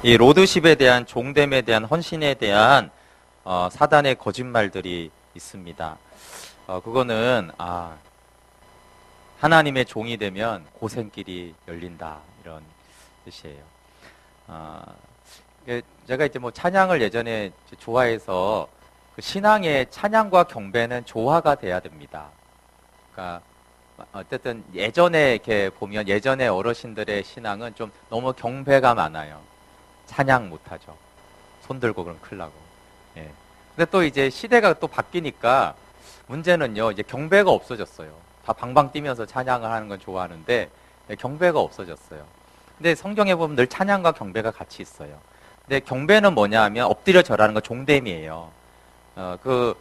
이 로드십에 대한 종됨에 대한 헌신에 대한 사단의 거짓말들이 있습니다. 그거는 하나님의 종이 되면 고생길이 열린다 이런 뜻이에요. 제가 이제 뭐 찬양을 예전에 좋아해서 그 신앙의 찬양과 경배는 조화가 돼야 됩니다. 그러니까 어쨌든 예전에 이렇게 보면 예전에 어르신들의 신앙은 좀 너무 경배가 많아요. 찬양 못하죠. 손 들고 그럼 큰일 나고. 예. 근데 또 이제 시대가 또 바뀌니까 문제는요, 이제 경배가 없어졌어요. 다 방방 뛰면서 찬양을 하는 건 좋아하는데 경배가 없어졌어요. 근데 성경에 보면 늘 찬양과 경배가 같이 있어요. 근데 경배는 뭐냐 하면 엎드려 절하는 거 종됨이에요. 그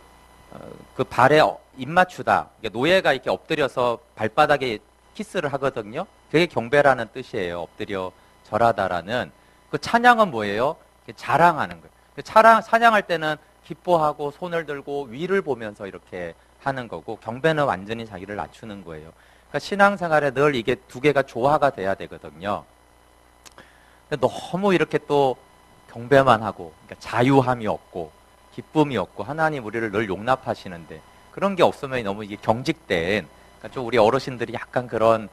발에 입 맞추다. 노예가 이렇게 엎드려서 발바닥에 키스를 하거든요. 그게 경배라는 뜻이에요. 엎드려 절하다라는. 그 찬양은 뭐예요? 자랑하는 거예요. 찬양할 때는 기뻐하고 손을 들고 위를 보면서 이렇게 하는 거고, 경배는 완전히 자기를 낮추는 거예요. 그러니까 신앙생활에 늘 이게 두 개가 조화가 돼야 되거든요. 근데 너무 이렇게 또 경배만 하고, 그러니까 자유함이 없고 기쁨이 없고, 하나님 우리를 늘 용납하시는데 그런 게 없으면 너무 이게 경직된, 그러니까 좀 우리 어르신들이 약간 그런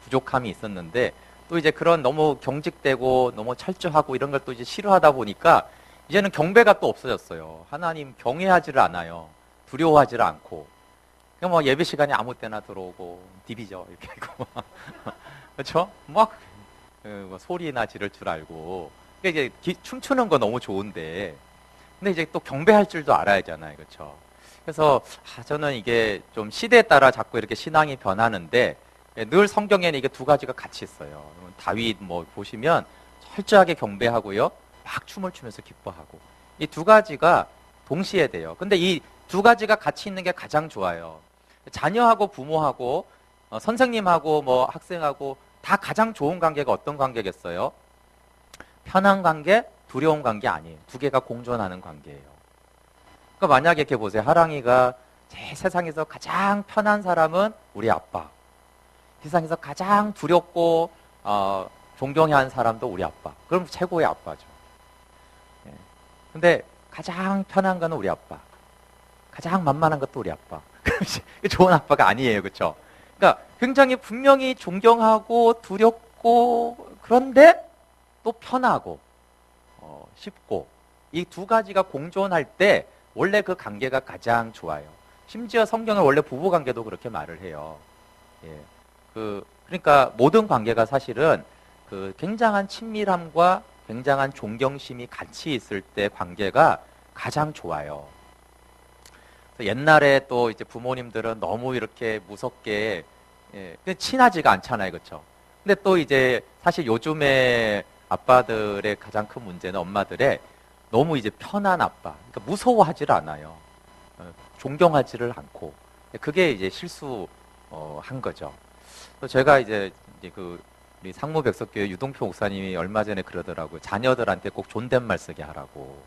부족함이 있었는데, 또 이제 그런 너무 경직되고 너무 철저하고 이런 걸 또 이제 싫어하다 보니까 이제는 경배가 또 없어졌어요. 하나님 경외하지를 않아요. 두려워하지를 않고. 그냥 뭐 예배 시간에 아무 때나 들어오고 디비죠 이렇게 하고 그렇죠? 막 소리나 지를 줄 알고. 그러니까 이제 춤추는 거 너무 좋은데, 근데 이제 또 경배할 줄도 알아야잖아요, 그렇죠? 그래서 저는 이게 좀 시대에 따라 자꾸 이렇게 신앙이 변하는데, 늘 성경에는 이게 두 가지가 같이 있어요. 다윗 뭐 보시면 철저하게 경배하고요, 막 춤을 추면서 기뻐하고, 이 두 가지가 동시에 돼요. 근데 이 두 가지가 같이 있는 게 가장 좋아요. 자녀하고 부모하고 선생님하고 뭐 학생하고 다 가장 좋은 관계가 어떤 관계겠어요? 편한 관계, 두려운 관계 아니에요. 두 개가 공존하는 관계예요. 그러니까 만약에 이렇게 보세요. 하랑이가 제 세상에서 가장 편한 사람은 우리 아빠. 세상에서 가장 두렵고 존경해야 하는 사람도 우리 아빠. 그럼 최고의 아빠죠. 예. 근데 가장 편한 거는 우리 아빠. 가장 만만한 것도 우리 아빠. 좋은 아빠가 아니에요, 그렇죠? 그러니까 굉장히 분명히 존경하고 두렵고, 그런데 또 편하고 쉽고, 이 두 가지가 공존할 때 원래 그 관계가 가장 좋아요. 심지어 성경은 원래 부부 관계도 그렇게 말을 해요. 예. 그러니까 모든 관계가 사실은 그 굉장한 친밀함과 굉장한 존경심이 같이 있을 때 관계가 가장 좋아요. 옛날에 또 이제 부모님들은 너무 이렇게 무섭게 친하지가 않잖아요, 그렇죠? 근데 또 이제 사실 요즘에 아빠들의 가장 큰 문제는 엄마들의 너무 이제 편한 아빠, 그러니까 무서워하지를 않아요. 존경하지를 않고, 그게 이제 실수한 거죠. 제가 이제 우리 상무백석교회 유동표 목사님이 얼마 전에 그러더라고요. 자녀들한테 꼭 존댓말 쓰게 하라고.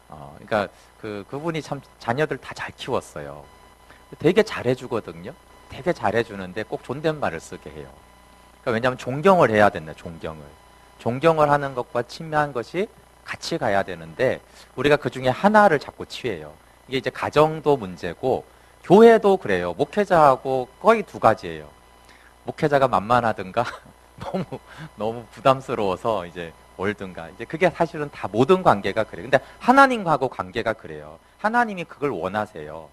그러니까 그분이 참 자녀들 다 잘 키웠어요. 되게 잘해주거든요. 되게 잘해주는데 꼭 존댓말을 쓰게 해요. 그러니까 왜냐하면 존경을 해야 된다. 존경을 하는 것과 친밀한 것이 같이 가야 되는데, 우리가 그 중에 하나를 자꾸 취해요. 이게 이제 가정도 문제고 교회도 그래요. 목회자하고 거의 두 가지예요. 목회자가 만만하든가 너무 부담스러워서 이제 멀든가. 이제 그게 사실은 다 모든 관계가 그래요. 근데 하나님하고 관계가 그래요. 하나님이 그걸 원하세요.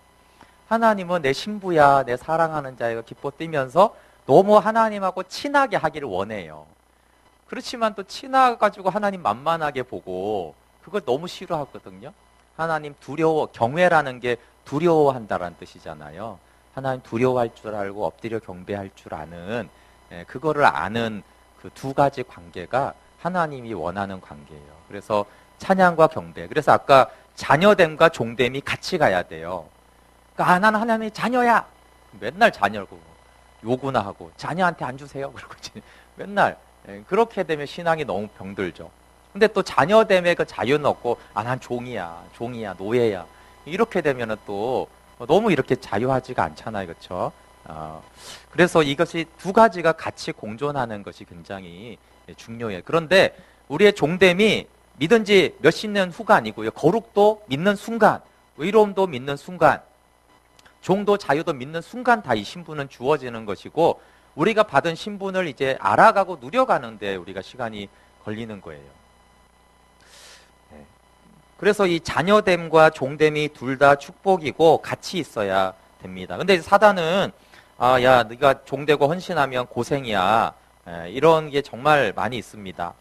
하나님은 내 신부야, 내 사랑하는 자가 기뻐 뛰면서 너무 하나님하고 친하게 하기를 원해요. 그렇지만 또 친해가지고 하나님 만만하게 보고 그걸 너무 싫어하거든요. 하나님 경외라는 게 두려워한다라는 뜻이잖아요. 하나님 두려워할 줄 알고 엎드려 경배할 줄 아는, 그거를 아는 그 두 가지 관계가 하나님이 원하는 관계예요. 그래서 찬양과 경배. 그래서 아까 자녀됨과 종됨이 같이 가야 돼요. 그러니까 나는 하나님의 자녀야. 맨날 자녀고 요구나 하고 자녀한테 안 주세요. 그러고 맨날 그렇게 되면 신앙이 너무 병들죠. 근데 또 자녀됨에 그 자유는 없고 난 종이야, 노예야. 이렇게 되면은 또 너무 이렇게 자유하지가 않잖아요, 그렇죠? 그래서 이것이 두 가지가 같이 공존하는 것이 굉장히 중요해요. 그런데 우리의 종됨이 믿은 지 몇십 년 후가 아니고요. 거룩도 믿는 순간, 의로움도 믿는 순간, 종도 자유도 믿는 순간 다 이 신분은 주어지는 것이고, 우리가 받은 신분을 이제 알아가고 누려가는데 우리가 시간이 걸리는 거예요. 그래서 이 자녀됨과 종됨이 둘 다 축복이고 같이 있어야 됩니다. 근데 사단은 야, 네가 종되고 헌신하면 고생이야. 이런 게 정말 많이 있습니다.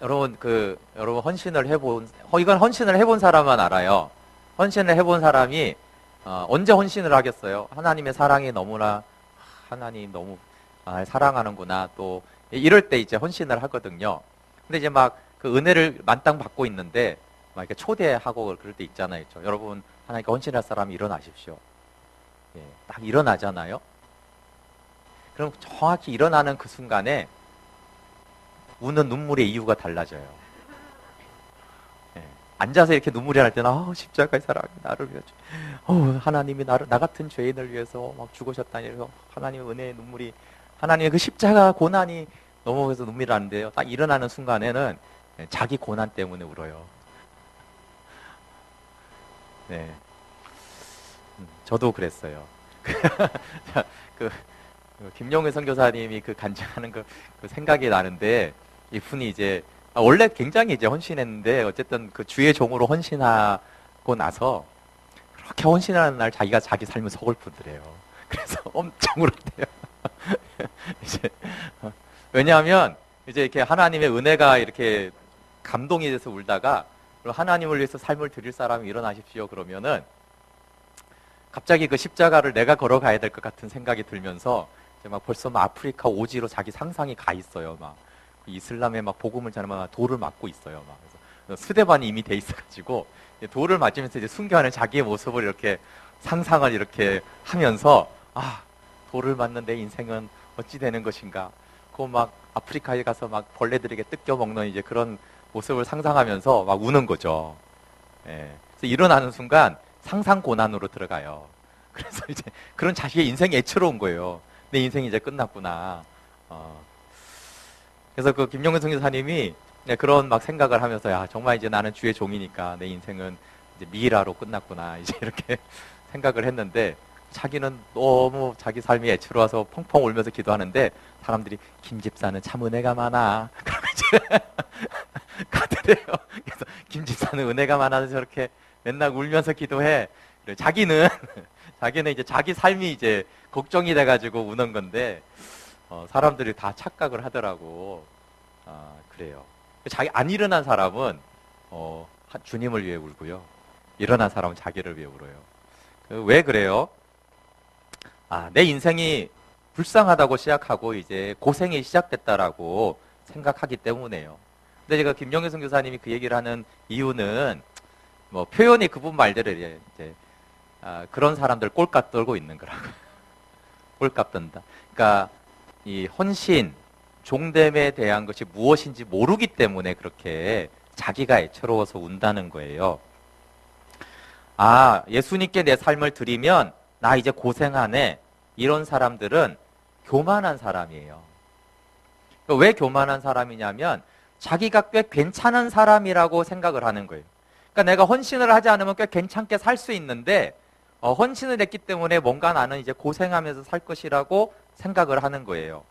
여러분 헌신을 해본, 이건 헌신을 해본 사람만 알아요. 헌신을 해본 사람이 언제 헌신을 하겠어요? 하나님의 사랑이 너무나, 하나님 너무 사랑하는구나. 또 이럴 때 이제 헌신을 하거든요. 근데 이제 막 그 은혜를 만땅 받고 있는데 막 이렇게 초대하고 그럴 때 있잖아요. 여러분 하나님께 헌신할 사람이 일어나십시오. 예, 딱 일어나잖아요. 그럼 정확히 일어나는 그 순간에 우는 눈물의 이유가 달라져요. 예, 앉아서 이렇게 눈물이 날 때는 십자가의 사랑이 나를 위해서, 하나님이 나 같은 죄인을 위해서 막 죽으셨다니, 그래서 하나님의 은혜의 눈물이, 하나님의 그 십자가 고난이 너무 그래서 눈물이 나는데요. 딱 일어나는 순간에는 자기 고난 때문에 울어요. 네, 저도 그랬어요. 김용회 선교사님이 그 간증하는 그 생각이 나는데, 이분이 이제 원래 굉장히 이제 헌신했는데 어쨌든 그 주의 종으로 헌신하고 나서 그렇게 헌신하는 날 자기가 자기 삶을 서글프더래요. 그래서 엄청 울었대요. 이제 왜냐하면 이제 이렇게 하나님의 은혜가 이렇게 감동이 돼서 울다가 하나님을 위해서 삶을 드릴 사람이 일어나십시오 그러면은 갑자기 그 십자가를 내가 걸어가야 될 것 같은 생각이 들면서 이제 막 벌써 막 아프리카 오지로 자기 상상이 가 있어요. 막 이슬람에 막 복음을 전하면 돌을 맞고 있어요. 막 그래서 수대반이 이미 돼 있어가지고 돌을 맞으면서 이제 순교하는 자기의 모습을 이렇게 상상을 이렇게 하면서 돌을 맞는 내 인생은 어찌 되는 것인가. 그 막 아프리카에 가서 막 벌레들에게 뜯겨 먹는 이제 그런 모습을 상상하면서 막 우는 거죠. 예. 그래서 일어나는 순간 상상 고난으로 들어가요. 그래서 이제 그런 자식의 인생이 애처로운 거예요. 내 인생이 이제 끝났구나. 그래서 그 김용근 선교사님이 그런 막 생각을 하면서 야, 정말 이제 나는 주의 종이니까 내 인생은 이제 미라로 끝났구나. 이제 이렇게 생각을 했는데 자기는 너무 자기 삶이 애처로워서 펑펑 울면서 기도하는데 사람들이 김 집사는 참 은혜가 많아. 그러고 이제 가더래요. 그래서 김 집사는 은혜가 많아서 저렇게 맨날 울면서 기도해. 자기는 이제 자기 삶이 이제 걱정이 돼가지고 우는 건데 사람들이 다 착각을 하더라고. 그래요. 자기 안 일어난 사람은 주님을 위해 울고요. 일어난 사람은 자기를 위해 울어요. 왜 그래요? 내 인생이 불쌍하다고 시작하고 이제 고생이 시작됐다라고 생각하기 때문에요. 근데 제가 김용희 선교사님이 그 얘기를 하는 이유는 뭐 표현이 그분 말대로 이제 그런 사람들 꼴값 떨고 있는 거라고. 꼴값 든다. 그러니까 이 헌신, 종됨에 대한 것이 무엇인지 모르기 때문에 그렇게 자기가 애처로워서 운다는 거예요. 예수님께 내 삶을 드리면 나 이제 고생하네. 이런 사람들은 교만한 사람이에요. 왜 교만한 사람이냐면 자기가 꽤 괜찮은 사람이라고 생각을 하는 거예요. 그러니까 내가 헌신을 하지 않으면 꽤 괜찮게 살 수 있는데 헌신을 했기 때문에 뭔가 나는 이제 고생하면서 살 것이라고 생각을 하는 거예요.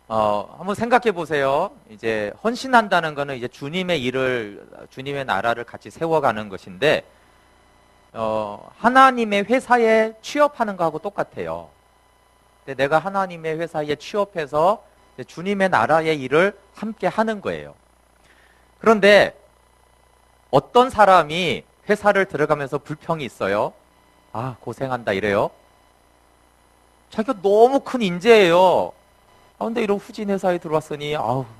한번 생각해 보세요. 이제 헌신한다는 거는 이제 주님의 일을, 주님의 나라를 같이 세워가는 것인데 하나님의 회사에 취업하는 거하고 똑같아요. 근데 내가 하나님의 회사에 취업해서 주님의 나라의 일을 함께 하는 거예요. 그런데 어떤 사람이 회사를 들어가면서 불평이 있어요? 고생한다 이래요. 자기가 너무 큰 인재예요. 근데 이런 후진 회사에 들어왔으니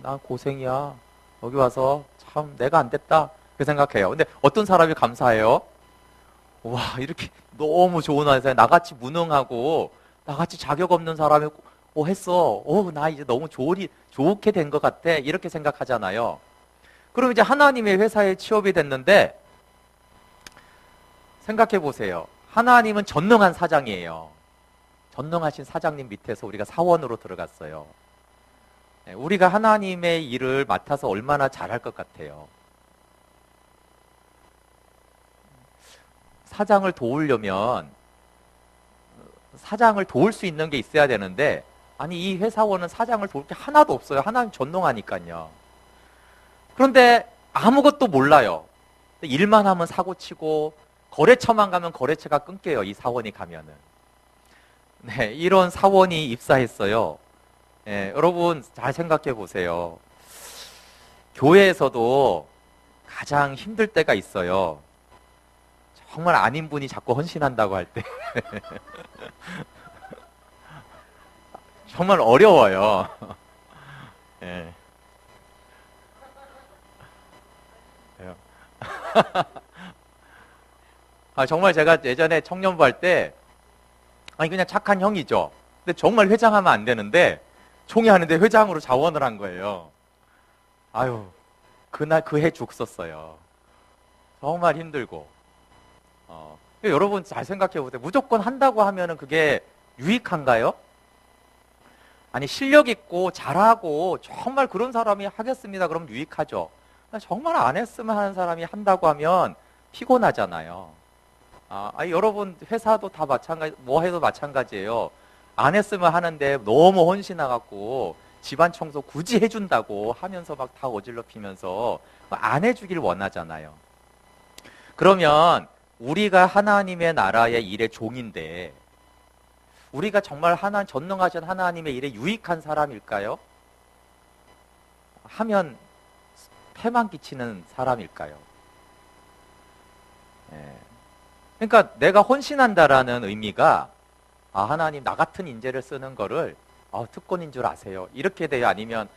나 고생이야. 여기 와서 참 내가 안 됐다. 그 생각해요. 근데 어떤 사람이 감사해요? 와, 이렇게 너무 좋은 회사에 나같이 무능하고 나같이 자격 없는 사람이 했어. 나 이제 너무 좋게 된 것 같아. 이렇게 생각하잖아요. 그럼 이제 하나님의 회사에 취업이 됐는데 생각해 보세요. 하나님은 전능한 사장이에요. 전능하신 사장님 밑에서 우리가 사원으로 들어갔어요. 우리가 하나님의 일을 맡아서 얼마나 잘할 것 같아요. 사장을 도우려면 사장을 도울 수 있는 게 있어야 되는데, 아니 이 회사원은 사장을 도울 게 하나도 없어요. 하나님 전능하니까요. 그런데 아무것도 몰라요. 일만 하면 사고치고 거래처만 가면 거래처가 끊겨요. 이 사원이 가면은. 네, 이런 사원이 입사했어요. 네, 여러분 잘 생각해 보세요. 교회에서도 가장 힘들 때가 있어요. 정말 아닌 분이 자꾸 헌신한다고 할 때. 정말 어려워요. 네. 정말 제가 예전에 청년부 할 때, 아니 그냥 착한 형이죠. 근데 정말 회장하면 안 되는데 총회 하는데 회장으로 자원을 한 거예요. 아유, 그날 그 해 죽었어요. 정말 힘들고. 여러분 잘 생각해 보세요. 무조건 한다고 하면은 그게 유익한가요? 아니 실력 있고 잘하고 정말 그런 사람이 하겠습니다. 그럼 유익하죠. 정말 안 했으면 하는 사람이 한다고 하면 피곤하잖아요. 여러분 회사도 다 마찬가지, 뭐 해도 마찬가지예요. 안 했으면 하는데 너무 헌신해갖고 집안 청소 굳이 해준다고 하면서 막 다 어질러피면서 안 해주길 원하잖아요. 그러면 우리가 하나님의 나라의 일의 종인데 우리가 정말 전능하신 하나님의 일에 유익한 사람일까요? 하면 폐만 끼치는 사람일까요? 그러니까 내가 헌신한다라는 의미가 하나님 나 같은 인재를 쓰는 거를 특권인 줄 아세요. 이렇게 돼요. 아니면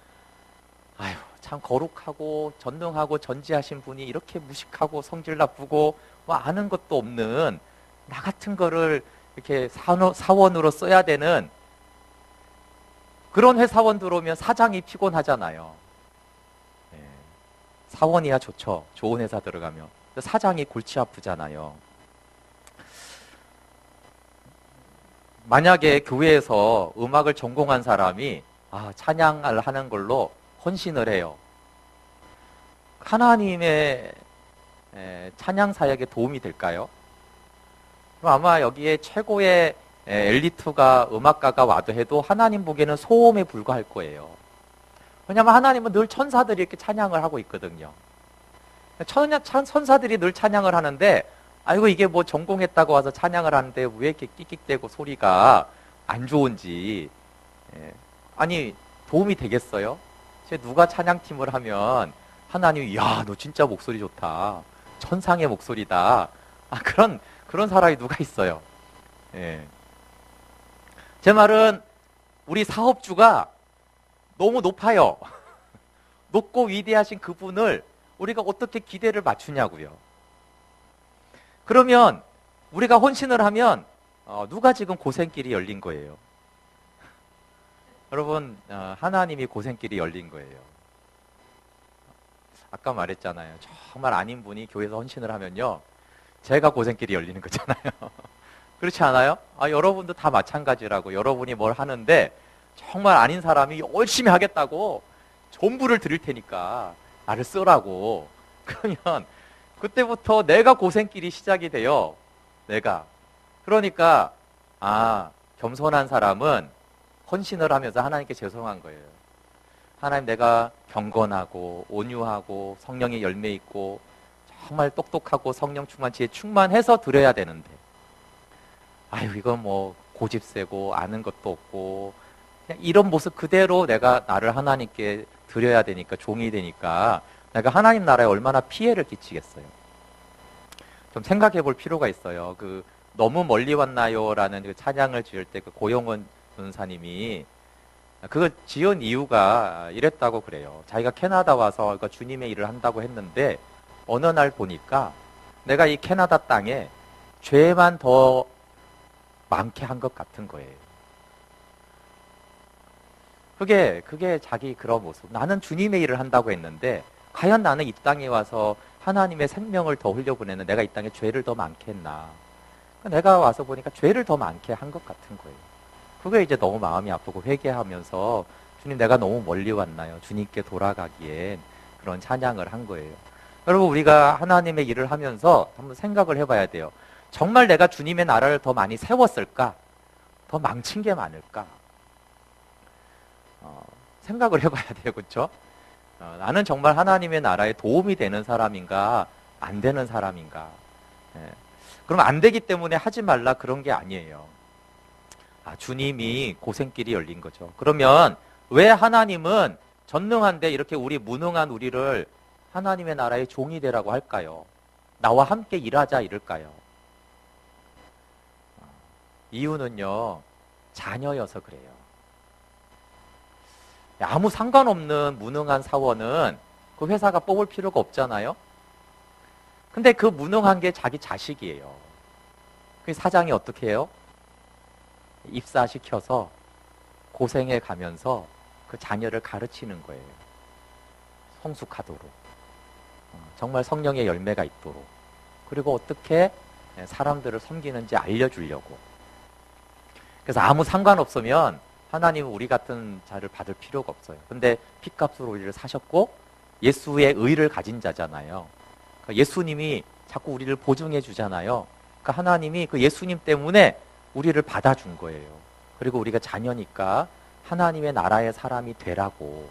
아유 참 거룩하고 전능하고 전지하신 분이 이렇게 무식하고 성질 나쁘고 뭐 아는 것도 없는 나 같은 거를 이렇게 사원으로 써야 되는 그런 회사원 들어오면 사장이 피곤하잖아요. 사원이야 좋죠. 좋은 회사 들어가면. 사장이 골치 아프잖아요. 만약에 교회에서 음악을 전공한 사람이 찬양을 하는 걸로 헌신을 해요. 하나님의 찬양 사역에 도움이 될까요? 그럼 아마 여기에 최고의 엘리트가 음악가가 와도 해도 하나님 보기에는 소음에 불과할 거예요. 왜냐하면 하나님은 늘 천사들이 이렇게 찬양을 하고 있거든요. 천사들이 늘 찬양을 하는데 아이고 이게 뭐 전공했다고 와서 찬양을 하는데 왜 이렇게 끽끽대고 소리가 안 좋은지. 아니 도움이 되겠어요? 누가 찬양팀을 하면 하나님이 야 너 진짜 목소리 좋다. 천상의 목소리다. 그런 사람이 누가 있어요? 제 말은 우리 사업주가 너무 높아요. 높고 위대하신 그분을 우리가 어떻게 기대를 맞추냐고요. 그러면 우리가 헌신을 하면 누가 지금 고생길이 열린 거예요? 여러분 하나님이 고생길이 열린 거예요. 아까 말했잖아요. 정말 아닌 분이 교회에서 헌신을 하면요 제가 고생길이 열리는 거잖아요. 그렇지 않아요? 여러분도 다 마찬가지라고. 여러분이 뭘 하는데 정말 아닌 사람이 열심히 하겠다고 전부를 드릴 테니까 나를 쓰라고. 그러면 그때부터 내가 고생길이 시작이 돼요. 내가. 그러니까 겸손한 사람은 헌신을 하면서 하나님께 죄송한 거예요. 하나님 내가 경건하고 온유하고 성령의 열매 있고 정말 똑똑하고 성령 충만 지혜 충만해서 드려야 되는데 이건 뭐 고집 세고 아는 것도 없고 그냥 이런 모습 그대로 내가 나를 하나님께 드려야 되니까 종이 되니까 내가 하나님 나라에 얼마나 피해를 끼치겠어요. 좀 생각해 볼 필요가 있어요. 너무 멀리 왔나요라는 그 찬양을 지을 때 그 고용원 전사님이 그걸 지은 이유가 이랬다고 그래요. 자기가 캐나다 와서 주님의 일을 한다고 했는데 어느 날 보니까 내가 이 캐나다 땅에 죄만 더 많게 한 것 같은 거예요. 그게 자기 그런 모습. 나는 주님의 일을 한다고 했는데 과연 나는 이 땅에 와서 하나님의 생명을 더 흘려보내는 내가 이 땅에 죄를 더 많게 했나. 내가 와서 보니까 죄를 더 많게 한 것 같은 거예요. 그게 이제 너무 마음이 아프고 회개하면서 주님 내가 너무 멀리 왔나요? 주님께 돌아가기엔 그런 찬양을 한 거예요. 여러분 우리가 하나님의 일을 하면서 한번 생각을 해봐야 돼요. 정말 내가 주님의 나라를 더 많이 세웠을까? 더 망친 게 많을까? 생각을 해봐야 돼요. 그렇죠? 나는 정말 하나님의 나라에 도움이 되는 사람인가? 안 되는 사람인가? 예. 그럼 안 되기 때문에 하지 말라 그런 게 아니에요. 주님이 고생길이 열린 거죠. 그러면 왜 하나님은 전능한데 이렇게 우리 무능한 우리를 하나님의 나라의 종이 되라고 할까요? 나와 함께 일하자 이럴까요? 이유는요, 자녀여서 그래요. 아무 상관없는 무능한 사원은 그 회사가 뽑을 필요가 없잖아요? 근데 그 무능한 게 자기 자식이에요. 그 사장이 어떻게 해요? 입사시켜서 고생해 가면서 그 자녀를 가르치는 거예요. 성숙하도록. 정말 성령의 열매가 있도록. 그리고 어떻게 사람들을 섬기는지 알려주려고. 그래서 아무 상관없으면 하나님은 우리 같은 자를 받을 필요가 없어요. 근데 핏값으로 우리를 사셨고 예수의 의를 가진 자잖아요. 그러니까 예수님이 자꾸 우리를 보증해 주잖아요. 그러니까 하나님이 그 예수님 때문에 우리를 받아준 거예요. 그리고 우리가 자녀니까 하나님의 나라의 사람이 되라고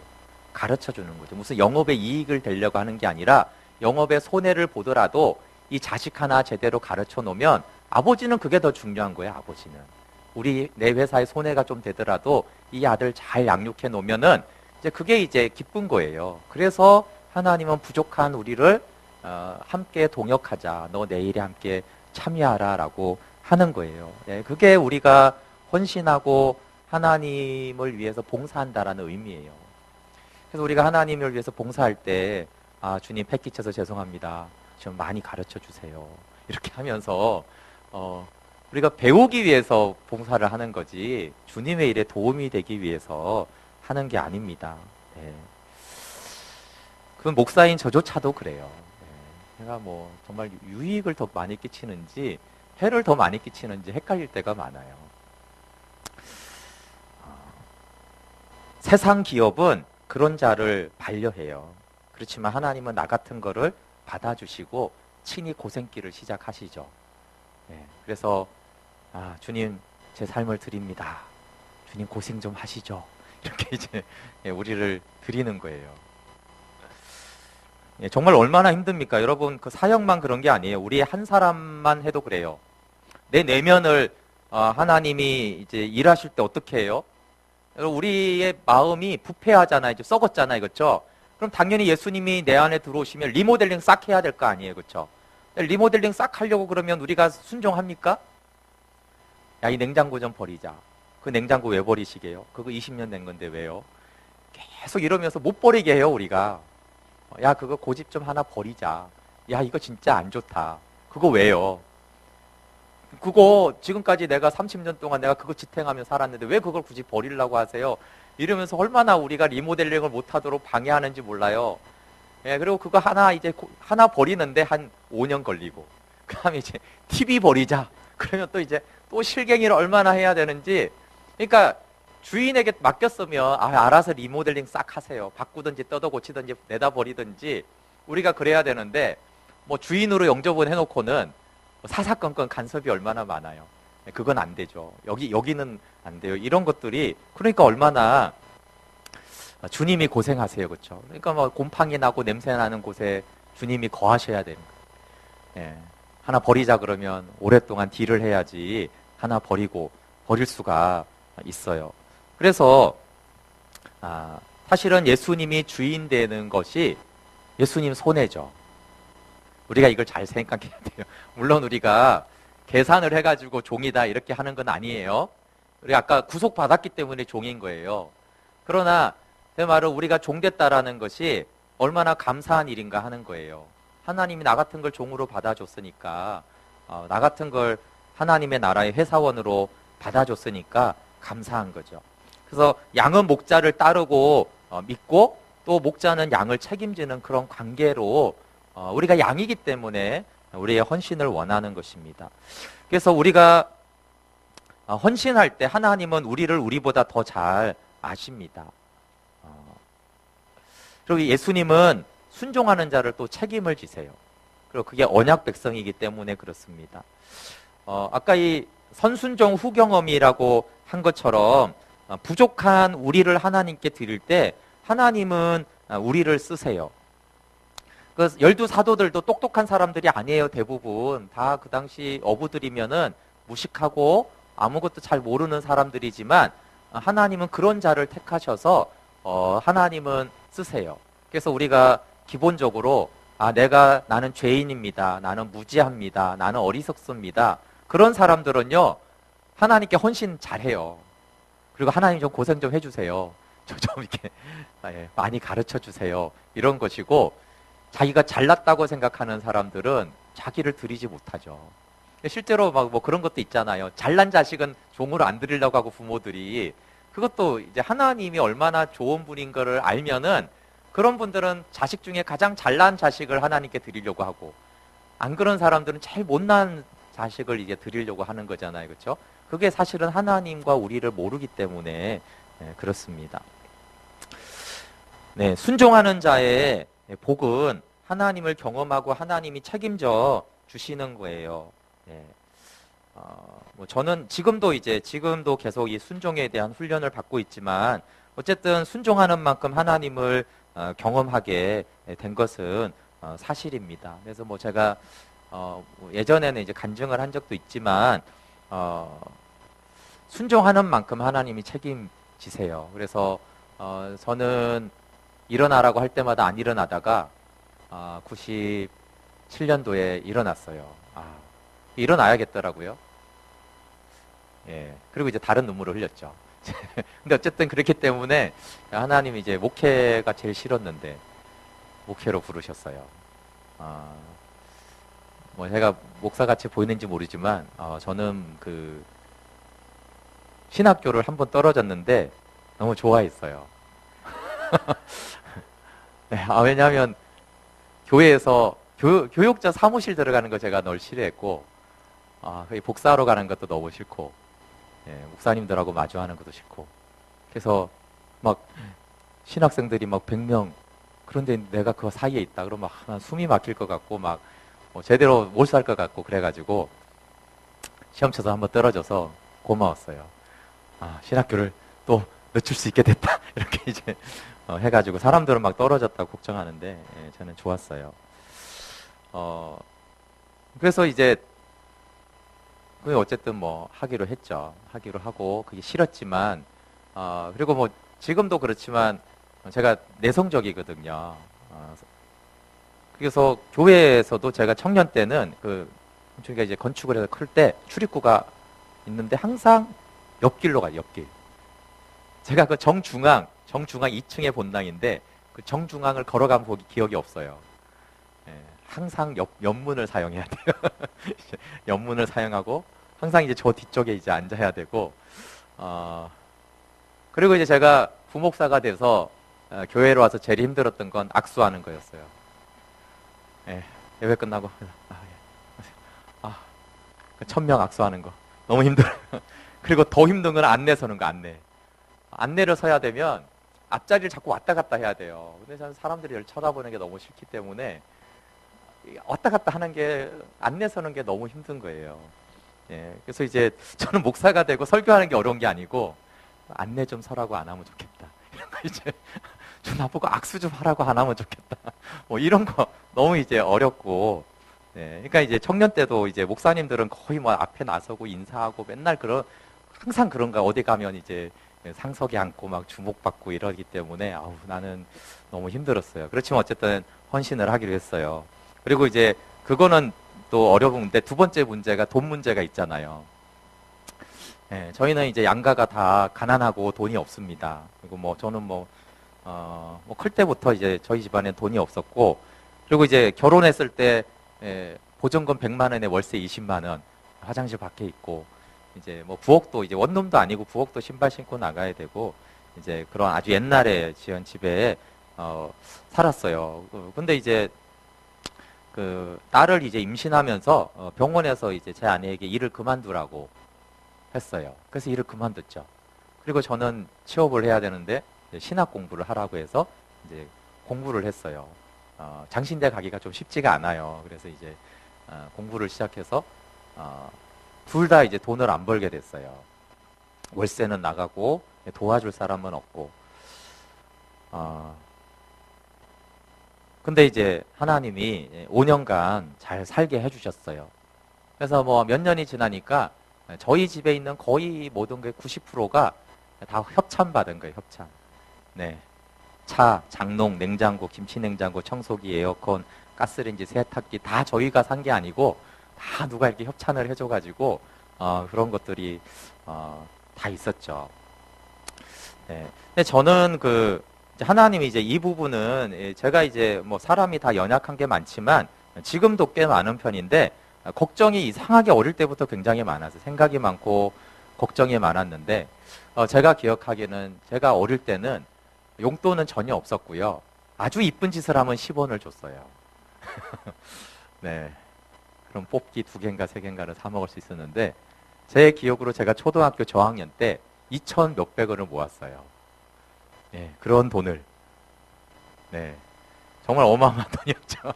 가르쳐 주는 거죠. 무슨 영업의 이익을 내려고 하는 게 아니라 영업의 손해를 보더라도 이 자식 하나 제대로 가르쳐 놓으면 아버지는 그게 더 중요한 거예요. 아버지는. 우리 내 회사에 손해가 좀 되더라도 이 아들 잘 양육해 놓으면은 이제 그게 이제 기쁜 거예요. 그래서 하나님은 부족한 우리를 함께 동역하자. 너 내 일에 함께 참여하라라고 하는 거예요. 네, 그게 우리가 헌신하고 하나님을 위해서 봉사한다라는 의미예요. 그래서 우리가 하나님을 위해서 봉사할 때 주님 패 끼쳐서 죄송합니다. 좀 많이 가르쳐 주세요. 이렇게 하면서 우리가 배우기 위해서 봉사를 하는 거지 주님의 일에 도움이 되기 위해서 하는 게 아닙니다. 네. 그 목사인 저조차도 그래요. 네. 제가 뭐 정말 유익을 더 많이 끼치는지 해를 더 많이 끼치는지 헷갈릴 때가 많아요. 세상 기업은 그런 자를 반려해요. 그렇지만 하나님은 나 같은 거를 받아주시고 친히 고생길을 시작하시죠. 네, 그래서 주님 제 삶을 드립니다. 주님 고생 좀 하시죠. 이렇게 이제 우리를 드리는 거예요. 정말 얼마나 힘듭니까? 여러분 그 사역만 그런 게 아니에요. 우리 한 사람만 해도 그래요. 내 내면을 하나님이 이제 일하실 때 어떻게 해요? 우리의 마음이 부패하잖아요. 이제 썩었잖아요. 그렇죠? 그럼 당연히 예수님이 내 안에 들어오시면 리모델링 싹 해야 될 거 아니에요. 그렇죠? 리모델링 싹 하려고 그러면 우리가 순종합니까? 야, 이 냉장고 좀 버리자. 그 냉장고 왜 버리시게요? 그거 20년 된 건데 왜요? 계속 이러면서 못 버리게 해요, 우리가. 야, 그거 고집 좀 하나 버리자. 야, 이거 진짜 안 좋다. 그거 왜요? 그거 지금까지 내가 30년 동안 내가 그거 지탱하며 살았는데 왜 그걸 굳이 버리려고 하세요? 이러면서 얼마나 우리가 리모델링을 못하도록 방해하는지 몰라요. 예, 그리고 그거 하나 버리는데 한 5년 걸리고, 그 다음에 이제 TV 버리자. 그러면 또 이제 또 실갱이를 얼마나 해야 되는지. 그러니까 주인에게 맡겼으면 알아서 리모델링 싹 하세요. 바꾸든지 뜯어 고치든지 내다 버리든지 우리가 그래야 되는데 뭐 주인으로 영접을 해놓고는 사사건건 간섭이 얼마나 많아요. 그건 안 되죠. 여기는 안 돼요. 이런 것들이 그러니까 얼마나 주님이 고생하세요. 그렇죠? 그러니까 뭐 곰팡이 나고 냄새 나는 곳에 주님이 거하셔야 되는 거예요. 예. 하나 버리자 그러면 오랫동안 딜을 해야지 하나 버릴 수가 있어요. 그래서 사실은 예수님이 주인 되는 것이 예수님 손해죠. 우리가 이걸 잘 생각해야 돼요. 물론 우리가 계산을 해가지고 종이다 이렇게 하는 건 아니에요. 우리 아까 구속받았기 때문에 종인 거예요. 그러나 제 말은 우리가 종됐다라는 것이 얼마나 감사한 일인가 하는 거예요. 하나님이 나 같은 걸 종으로 받아줬으니까 나 같은 걸 하나님의 나라의 회사원으로 받아줬으니까 감사한 거죠. 그래서 양은 목자를 따르고 믿고 또 목자는 양을 책임지는 그런 관계로 우리가 양이기 때문에 우리의 헌신을 원하는 것입니다. 그래서 우리가 헌신할 때 하나님은 우리를 우리보다 더 잘 아십니다. 그리고 예수님은 순종하는 자를 또 책임을 지세요. 그리고 그게 언약 백성이기 때문에 그렇습니다. 아까 이 선순종 후경험이라고 한 것처럼 부족한 우리를 하나님께 드릴 때 하나님은 우리를 쓰세요. 그 열두 사도들도 똑똑한 사람들이 아니에요. 대부분 다 그 당시 어부들이면은 무식하고 아무것도 잘 모르는 사람들이지만 하나님은 그런 자를 택하셔서 하나님은 쓰세요. 그래서 우리가 기본적으로 나는 죄인입니다. 나는 무지합니다. 나는 어리석습니다. 그런 사람들은요 하나님께 헌신 잘해요. 그리고 하나님 좀 고생 좀 해주세요. 저 좀 이렇게 많이 가르쳐 주세요. 이런 것이고, 자기가 잘났다고 생각하는 사람들은 자기를 들이지 못하죠. 실제로 막 뭐 그런 것도 있잖아요. 잘난 자식은 종으로 안 들이려고 하고 부모들이, 그것도 이제 하나님이 얼마나 좋은 분인 거를 알면은 그런 분들은 자식 중에 가장 잘난 자식을 하나님께 드리려고 하고, 안 그런 사람들은 제일 못난 자식을 이제 드리려고 하는 거잖아요. 그렇죠? 그게 사실은 하나님과 우리를 모르기 때문에 그렇습니다. 네, 순종하는 자의 복은 하나님을 경험하고 하나님이 책임져 주시는 거예요. 네. 저는 지금도 계속 이 순종에 대한 훈련을 받고 있지만, 어쨌든 순종하는 만큼 하나님을 경험하게 된 것은 사실입니다. 그래서 제가 예전에는 이제 간증을 한 적도 있지만, 순종하는 만큼 하나님이 책임지세요. 그래서 저는 일어나라고 할 때마다 안 일어나다가 97년도에 일어났어요. 일어나야겠더라고요. 예. 그리고 이제 다른 눈물을 흘렸죠. 근데 어쨌든 그렇기 때문에 하나님이 이제 목회가 제일 싫었는데 목회로 부르셨어요. 제가 목사같이 보이는지 모르지만 저는 그 신학교를 한번 떨어졌는데 너무 좋아했어요. 네, 왜냐하면 교회에서 교육자 사무실 들어가는 거 제가 늘 싫어했고, 복사하러 가는 것도 너무 싫고, 목사님들하고 마주하는 것도 싫고, 그래서 막 신학생들이 막 100명, 그런데 내가 그 사이에 있다 그러면 막 숨이 막힐 것 같고, 막 제대로 못 살 것 같고, 그래가지고 시험 쳐서 한번 떨어져서 고마웠어요. 신학교를 또 늦출 수 있게 됐다. 이렇게 이제 해가지고 사람들은 막 떨어졌다고 걱정하는데 저는 좋았어요. 그래서 이제 그게 어쨌든 하기로 했죠. 하기로 하고 그게 싫었지만 그리고 지금도 그렇지만 제가 내성적이거든요. 그래서 교회에서도 제가 청년 때는 저희가 이제 건축을 해서 클 때 출입구가 있는데 항상 옆길로 가요. 옆길. 제가 그 정중앙 2층의 본당인데 그 정중앙을 걸어간 기억이 없어요. 항상 옆문을 사용해야 돼요. 옆문을 사용하고 항상 이제 저 뒤쪽에 이제 앉아야 되고, 그리고 이제 제가 부목사가 돼서 교회로 와서 제일 힘들었던 건 악수하는 거였어요. 예배 끝나고 그 1000명 악수하는 거 너무 힘들어요. 그리고 더 힘든 건 안내 서는 거. 안내를 서야 되면 앞자리를 자꾸 왔다 갔다 해야 돼요. 근데 저는 사람들이 쳐다보는 게 너무 싫기 때문에 왔다 갔다 하는 게, 안내 서는 게 너무 힘든 거예요. 그래서 이제 저는 목사가 되고 설교하는 게 어려운 게 아니고 안내 좀 서라고 안 하면 좋겠다. 이런 거 이제 좀 나보고 악수 좀 하라고 안 하면 좋겠다. 이런 거 너무 이제 어렵고. 그러니까 이제 청년 때도 이제 목사님들은 거의 앞에 나서고 인사하고 맨날 항상 그런가, 어디 가면 이제 상석에 앉고 막 주목받고 이러기 때문에 나는 너무 힘들었어요. 그렇지만 어쨌든 헌신을 하기로 했어요. 그리고 이제 그거는 또 어려운데, 두 번째 문제가 돈 문제가 있잖아요. 저희는 이제 양가가 다 가난하고 돈이 없습니다. 그리고 저는 클 때부터 이제 저희 집안에 돈이 없었고, 그리고 이제 결혼했을 때 보증금 100만 원에 월세 20만 원, 화장실 밖에 있고, 이제 부엌도 이제 원룸도 아니고 부엌도 신발 신고 나가야 되고, 이제 그런 아주 옛날에 지은 집에 살았어요. 근데 이제 그 딸을 이제 임신하면서 병원에서 이제 제 아내에게 일을 그만두라고 했어요. 그래서 일을 그만뒀죠. 그리고 저는 취업을 해야 되는데 이제 신학 공부를 하라고 해서 이제 공부를 했어요. 장신대 가기가 좀 쉽지가 않아요. 그래서 이제 공부를 시작해서 둘 다 이제 돈을 안 벌게 됐어요. 월세는 나가고 도와줄 사람은 없고. 근데 이제 하나님이 5년간 잘 살게 해주셨어요. 그래서 뭐 몇 년이 지나니까 저희 집에 있는 거의 모든 게 90%가 다 협찬 받은 거예요, 협찬. 네. 차, 장롱, 냉장고, 김치 냉장고, 청소기, 에어컨, 가스레인지, 세탁기 다 저희가 산 게 아니고 다 누가 이렇게 협찬을 해줘가지고 그런 것들이 다 있었죠. 네. 근데 저는 이제 하나님이 이제 이 부분은 제가 이제 뭐 사람이 다 연약한 게 많지만 지금도 꽤 많은 편인데 걱정이 이상하게 어릴 때부터 굉장히 많아서 생각이 많고 걱정이 많았는데 제가 기억하기에는 제가 어릴 때는 용돈은 전혀 없었고요. 아주 이쁜 짓을 하면 10원을 줬어요. 네. 그럼 뽑기 2개인가 3개인가를 사 먹을 수 있었는데 제 기억으로 제가 초등학교 저학년 때 2천 몇백 원을 모았어요. 네, 그런 돈을. 네. 정말 어마어마한 돈이었죠.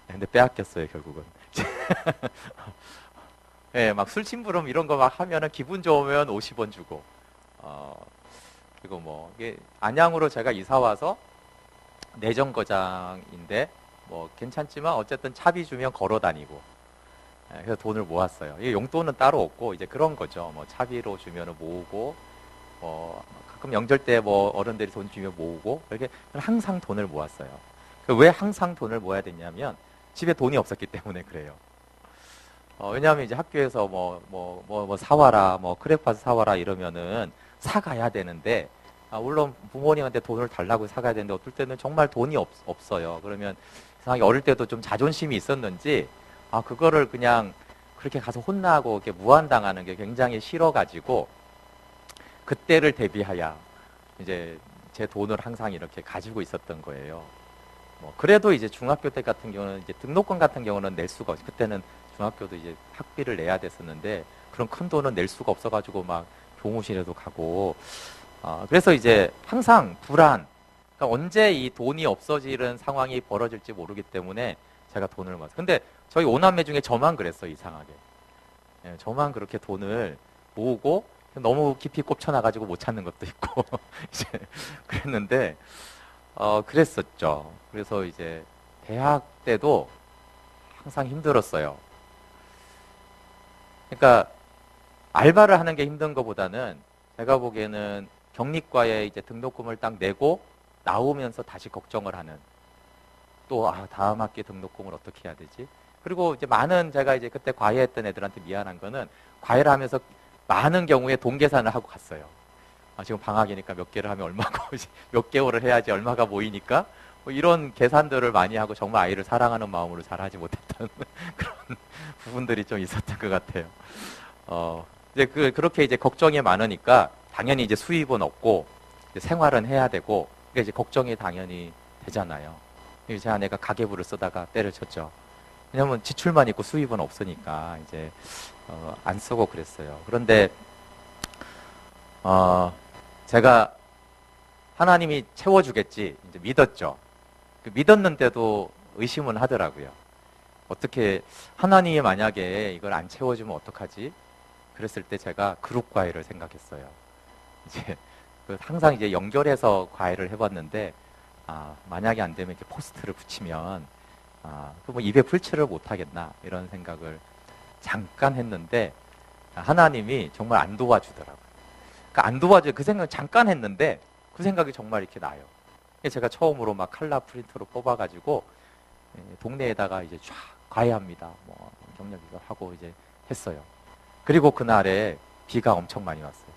근데 빼앗겼어요, 결국은. 예, 막 술심부름 이런 거 막 하면은 기분 좋으면 50원 주고, 그리고 뭐, 이게 안양으로 제가 이사 와서 내정거장인데, 뭐, 괜찮지만 어쨌든 차비 주면 걸어 다니고, 예, 그래서 돈을 모았어요. 이 용돈은 따로 없고, 이제 그런 거죠. 뭐, 차비로 주면은 모으고, 가끔 명절 때 뭐, 어른들이 돈 주면 모으고, 이렇게 항상 돈을 모았어요. 왜 항상 돈을 모아야 됐냐면, 집에 돈이 없었기 때문에 그래요. 왜냐하면 이제 학교에서 뭐 사와라, 뭐 크레파스 사와라 이러면은 사가야 되는데, 물론 부모님한테 돈을 달라고 사가야 되는데 어떨 때는 정말 돈이 없어요. 그러면 이상하게 어릴 때도 좀 자존심이 있었는지, 그거를 그냥 그렇게 가서 혼나고 이렇게 무한당하는 게 굉장히 싫어가지고, 그때를 대비하여 이제 제 돈을 항상 이렇게 가지고 있었던 거예요. 그래도 이제 중학교 때 같은 경우는 이제 등록금 같은 경우는 낼 수가 없어요. 그때는 중학교도 이제 학비를 내야 됐었는데 그런 큰 돈은 낼 수가 없어가지고 막 교무실에도 가고 그래서 이제 항상 불안. 그러니까 언제 이 돈이 없어지는 상황이 벌어질지 모르기 때문에 제가 돈을 모았어요. 근데 저희 5남매 중에 저만 그랬어요, 이상하게. 예, 저만 그렇게 돈을 모으고 너무 깊이 꼽혀나가지고 못 찾는 것도 있고 이제 그랬는데 그랬었죠. 그래서 이제 대학 때도 항상 힘들었어요. 그러니까 알바를 하는 게 힘든 것보다는 제가 보기에는 경리과에 이제 등록금을 딱 내고 나오면서 다시 걱정을 하는 또 다음 학기 등록금을 어떻게 해야 되지? 그리고 이제 제가 이제 그때 과외했던 애들한테 미안한 거는 과외를 하면서 많은 경우에 돈 계산을 하고 갔어요. 지금 방학이니까 몇 개를 하면 얼마고 몇 개월을 해야지 얼마가 모이니까 뭐 이런 계산들을 많이 하고 정말 아이를 사랑하는 마음으로 잘하지 못했던 그런 부분들이 좀 있었던 것 같아요. 이제 그렇게 이제 걱정이 많으니까 당연히 이제 수입은 없고 이제 생활은 해야 되고 그러니까 이제 걱정이 당연히 되잖아요. 제 아내가 가계부를 쓰다가 때려쳤죠. 왜냐면 지출만 있고 수입은 없으니까 이제 안 쓰고 그랬어요. 그런데 제가 하나님이 채워주겠지 이제 믿었죠. 믿었는데도 의심은 하더라고요. 어떻게 하나님이 만약에 이걸 안 채워주면 어떡하지? 그랬을 때 제가 그룹 과외를 생각했어요. 이제 항상 이제 연결해서 과외를 해봤는데 만약에 안 되면 이렇게 포스트를 붙이면 뭐 입에 풀칠을 못 하겠나 이런 생각을 잠깐 했는데 하나님이 정말 안 도와주더라고요. 그러니까 안 도와줘요. 그 생각 잠깐 했는데 그 생각이 정말 이렇게 나요. 제가 처음으로 막 칼라 프린터로 뽑아가지고 동네에다가 이제 쫙 과외합니다. 뭐 경력 이거 하고 이제 했어요. 그리고 그날에 비가 엄청 많이 왔어요.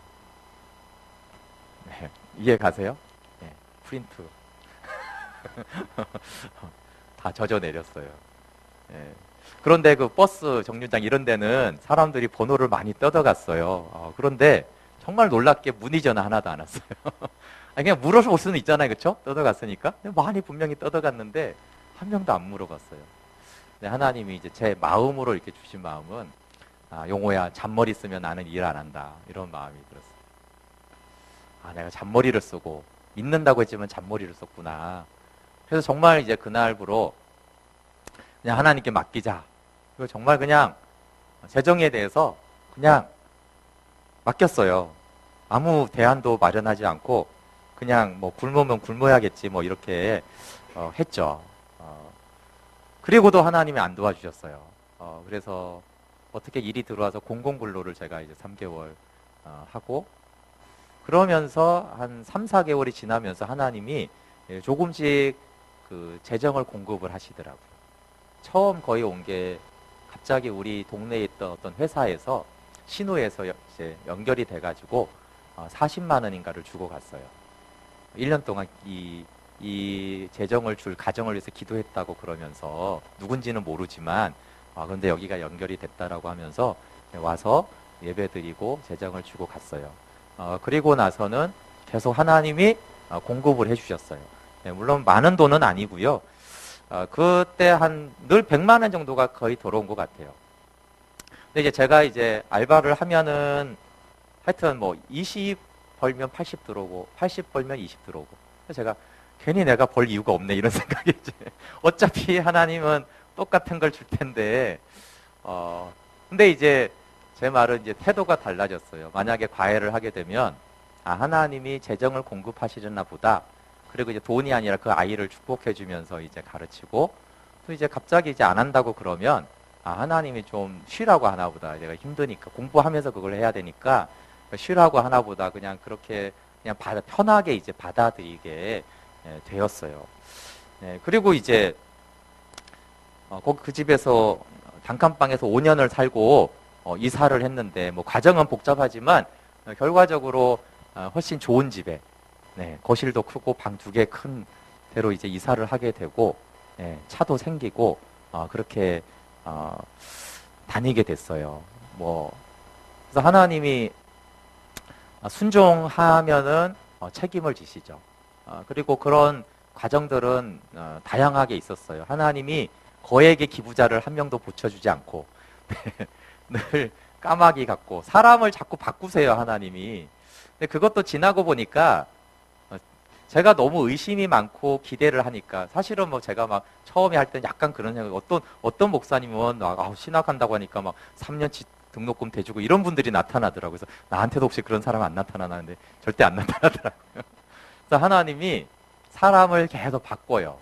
네, 이해 가세요? 네, 프린트 다 젖어 내렸어요. 네. 그런데 그 버스 정류장 이런 데는 사람들이 번호를 많이 뜯어갔어요. 그런데 정말 놀랍게 문의 전화 하나도 안 왔어요. 그냥 물어볼 수는 있잖아요, 그렇죠? 뜯어갔으니까. 많이 분명히 뜯어갔는데 한 명도 안 물어봤어요. 근데 하나님이 이제 제 마음으로 이렇게 주신 마음은 용호야, 잔머리 쓰면 나는 일 안 한다. 이런 마음이 들었어요. 내가 잔머리를 쓰고 믿는다고 했지만 잔머리를 썼구나. 그래서 정말 이제 그날부로 그냥 하나님께 맡기자. 그리고 정말 그냥 재정에 대해서 그냥 맡겼어요. 아무 대안도 마련하지 않고 그냥 뭐 굶으면 굶어야겠지 뭐 이렇게 했죠. 그리고도 하나님이 안 도와주셨어요. 그래서 어떻게 일이 들어와서 공공근로를 제가 이제 3개월 하고 그러면서 한 3, 4개월이 지나면서 하나님이 조금씩 그 재정을 공급을 하시더라고요. 처음 거의 온 게 갑자기 우리 동네에 있던 어떤 회사에서 신호에서 이제 연결이 돼가지고 40만 원인가를 주고 갔어요. 1년 동안 이 재정을 줄 가정을 위해서 기도했다고 그러면서 누군지는 모르지만 그런데 여기가 연결이 됐다라고 하면서 와서 예배드리고 재정을 주고 갔어요. 그리고 나서는 계속 하나님이 공급을 해주셨어요. 물론 많은 돈은 아니고요. 그때 늘 100만 원 정도가 거의 들어온 것 같아요. 근데 이제 제가 이제 알바를 하면은 하여튼 뭐 20 벌면 80 들어오고 80 벌면 20 들어오고. 그래서 제가 괜히 내가 벌 이유가 없네 이런 생각이 이제 어차피 하나님은 똑같은 걸 줄 텐데 근데 이제 제 말은 이제 태도가 달라졌어요. 만약에 과외를 하게 되면 하나님이 재정을 공급하시려나 보다. 그리고 이제 돈이 아니라 그 아이를 축복해 주면서 이제 가르치고 또 이제 갑자기 이제 안 한다고 그러면 하나님이 좀 쉬라고 하나 보다. 내가 힘드니까 공부하면서 그걸 해야 되니까 쉬라고 하나 보다. 그냥 그렇게 그냥 편하게 이제 받아들이게 되었어요. 그리고 이제 거기 그 집에서 단칸방에서 5년을 살고 이사를 했는데 뭐 과정은 복잡하지만 결과적으로 훨씬 좋은 집에 거실도 크고 방 2개 큰 데로 이제 이사를 하게 되고 차도 생기고 그렇게 다니게 됐어요. 뭐 그래서 하나님이 순종하면은 책임을 지시죠. 그리고 그런 과정들은 다양하게 있었어요. 하나님이 거액의 기부자를 한 명도 붙여주지 않고 늘 까마귀 같고 사람을 자꾸 바꾸세요, 하나님이. 근데 그것도 지나고 보니까 제가 너무 의심이 많고 기대를 하니까 사실은 뭐 제가 막 처음에 할 땐 약간 그런 생각, 어떤 목사님은 신학한다고 하니까 막 3년치 등록금 대주고 이런 분들이 나타나더라고요. 그래서 나한테도 혹시 그런 사람 안 나타나는데 절대 안 나타나더라고요. 그래서 하나님이 사람을 계속 바꿔요.